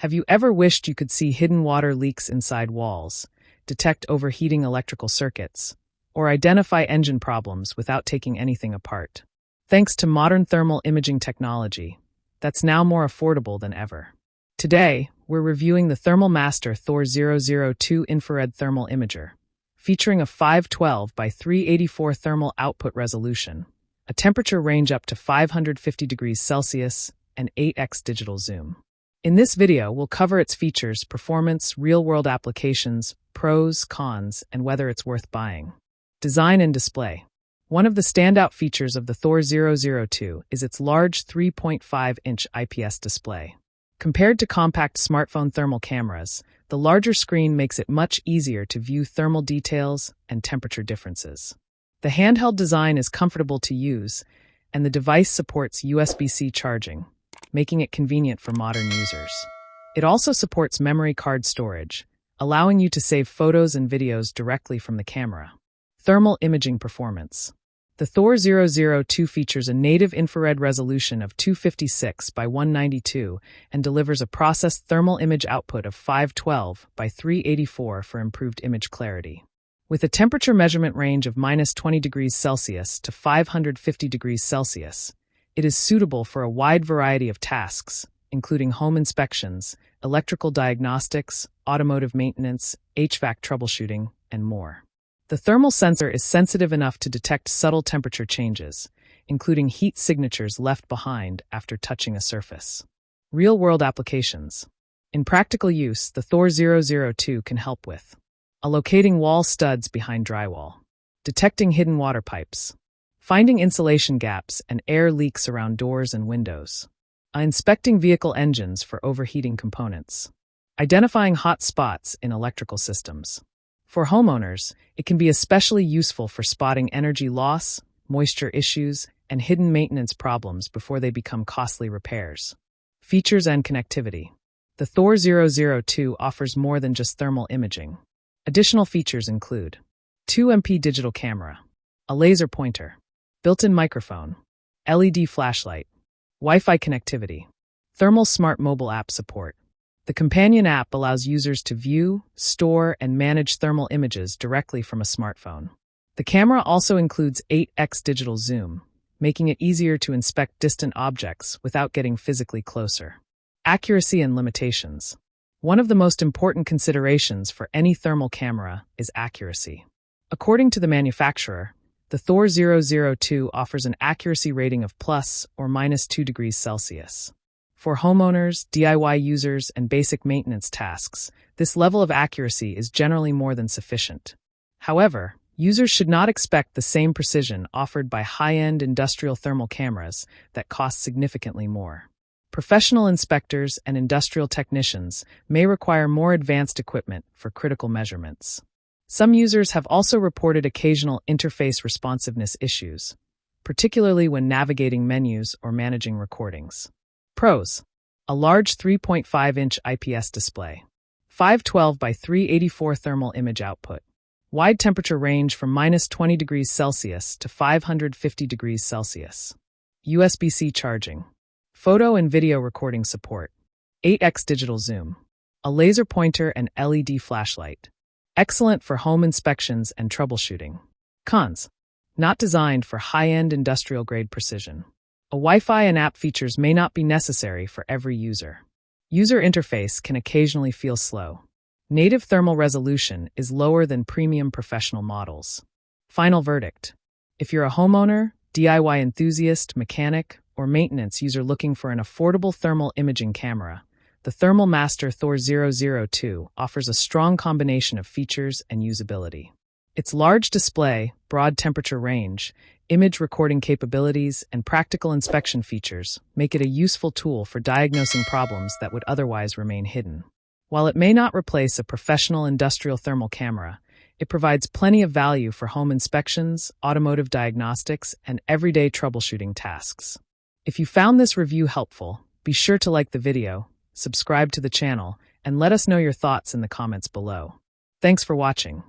Have you ever wished you could see hidden water leaks inside walls, detect overheating electrical circuits, or identify engine problems without taking anything apart? Thanks to modern thermal imaging technology, that's now more affordable than ever. Today, we're reviewing the Thermal Master Thor002 infrared thermal imager, featuring a 512 by 384 thermal output resolution, a temperature range up to 550 degrees Celsius, and 8x digital zoom. In this video, we'll cover its features, performance, real-world applications, pros, cons, and whether it's worth buying. Design and display. One of the standout features of the Thor002 is its large 3.5-inch IPS display. Compared to compact smartphone thermal cameras, the larger screen makes it much easier to view thermal details and temperature differences. The handheld design is comfortable to use, and the device supports USB-C charging, making it convenient for modern users. It also supports memory card storage, allowing you to save photos and videos directly from the camera. Thermal imaging performance. The Thor002 features a native infrared resolution of 256 by 192 and delivers a processed thermal image output of 512 by 384 for improved image clarity. With a temperature measurement range of -20 degrees Celsius to 550 degrees Celsius, it is suitable for a wide variety of tasks, including home inspections, electrical diagnostics, automotive maintenance, HVAC troubleshooting, and more. The thermal sensor is sensitive enough to detect subtle temperature changes, including heat signatures left behind after touching a surface. Real-world applications. In practical use, the Thor002 can help with locating wall studs behind drywall, detecting hidden water pipes, finding insulation gaps and air leaks around doors and windows, inspecting vehicle engines for overheating components, identifying hot spots in electrical systems. For homeowners, it can be especially useful for spotting energy loss, moisture issues, and hidden maintenance problems before they become costly repairs. Features and connectivity. The Thor002 offers more than just thermal imaging. Additional features include 2MP digital camera, a laser pointer, built-in microphone, LED flashlight, Wi-Fi connectivity, thermal smart mobile app support. The companion app allows users to view, store, and manage thermal images directly from a smartphone. The camera also includes 8x digital zoom, making it easier to inspect distant objects without getting physically closer. Accuracy and limitations. One of the most important considerations for any thermal camera is accuracy. According to the manufacturer, the Thor002 offers an accuracy rating of plus or -2 degrees Celsius. For homeowners, DIY users, and basic maintenance tasks, this level of accuracy is generally more than sufficient. However, users should not expect the same precision offered by high-end industrial thermal cameras that cost significantly more. Professional inspectors and industrial technicians may require more advanced equipment for critical measurements. Some users have also reported occasional interface responsiveness issues, particularly when navigating menus or managing recordings. Pros. A large 3.5-inch IPS display. 512 by 384 thermal image output. Wide temperature range from -20 degrees Celsius to 550 degrees Celsius. USB-C charging. Photo and video recording support. 8x digital zoom. A laser pointer and LED flashlight. Excellent for home inspections and troubleshooting. Cons. Not designed for high-end industrial-grade precision. A Wi-Fi and app features may not be necessary for every user. User interface can occasionally feel slow. Native thermal resolution is lower than premium professional models. Final verdict. If you're a homeowner, DIY enthusiast, mechanic, or maintenance user looking for an affordable thermal imaging camera, the Thermal Master Thor002 offers a strong combination of features and usability. Its large display, broad temperature range, image recording capabilities, and practical inspection features make it a useful tool for diagnosing problems that would otherwise remain hidden. While it may not replace a professional industrial thermal camera, it provides plenty of value for home inspections, automotive diagnostics, and everyday troubleshooting tasks. If you found this review helpful, be sure to like the video, subscribe to the channel, and let us know your thoughts in the comments below. Thanks for watching.